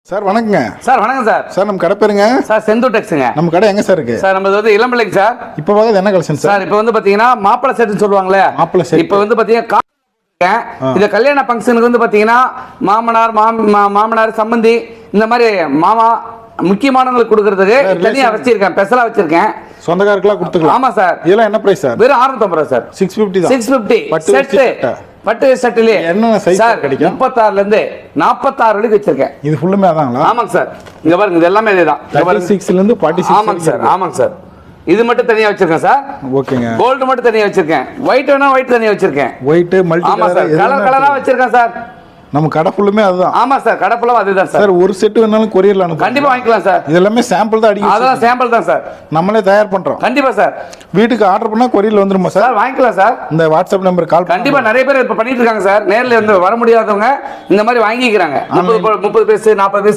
Sir வணக்கங்க. Sir வணக்கம் sir. Sir நம்ம கடை பேருங்க? சார் செந்தூர் டெக்ஸுங்க. நம்ம கடை எங்க சார் இருக்கு? சார் நம்ம வந்து இளம்பிள்ளைங்க சார். இப்போ பார்க்குறது என்ன கலெக்ஷன் சார்? சார் இப்போ வந்து பாத்தீங்கன்னா மாப்பிளை செட்னு சொல்லுவாங்களே, மாப்பிளை செட். இப்போ வந்து பாத்தீங்கன்னா இந்த கல்யாண ஃபங்க்ஷனுக்கு வந்து பாத்தீங்கன்னா மாமனார் சம்பந்தி இந்த மாதிரி மாமா முக்கியமானவங்களுக்கு கொடுக்கறதுக்கு தனியா வச்சிருக்கேன், ஸ்பெஷலா வச்சிருக்கேன். சொந்தக்காரர்களா கொடுத்துக்கலாம். ஆமா சார். இதெல்லாம் என்ன பிரைஸ் சார்? வெறும் 650 ரூபாய் சார். 650 தான். 650 செட். பட்டு செட்லயே என்ன சைஸ் கிடைக்கும்? 36ல இருந்து 46 வரைக்கும் வச்சிருக்கேன். இது ஃபுல்லுமே அதாங்களா? ஆமாங்க சார். இங்க பாருங்க, இது எல்லாமே இதுதான். 36ல இருந்து 46. ஆமாங்க சார், ஆமாங்க சார். இது மட்டும் தனியா வச்சிருக்கேன் சார். ஓகேங்க. கோல்டு மட்டும் தனியா வச்சிருக்கேன். ஒயிட் வேணா ஒயிட் தனியா வச்சிருக்கேன். ஒயிட் மல்டி ஆமா சார், கலர் கலரா வச்சிருக்கேன் சார். நம்ம கடை ஃபுல்லுமே அதுதான். ஆமா சார், கடை ஃபுல்லா அதுதான் சார். சார் ஒரு செட் வேணாலும் கொரியர்ல அனுப்புங்க. கண்டிப்பா வாங்கிக்கலாம் சார். இது எல்லாமே சாம்பிள் தான் அடிக்கும். அதெல்லாம் சாம்பிள் தான் சார். நம்மளே தயார் பண்றோம். கண்டிப்பா சார். வீட்டுக்கு ஆர்டர் பண்ணா கொரியர்ல வந்துருமா சார்? சார் வாங்கிக்கலாம் சார். இந்த வாட்ஸ்அப் நம்பர் கால் கண்டிப்பா நிறைய பேர் இப்ப பண்ணிட்டு இருக்காங்க சார். நேர்ல வந்து வர முடியாதவங்க இந்த மாதிரி வாங்கிக்கிறாங்க. 30 பீஸ் 40 பீஸ்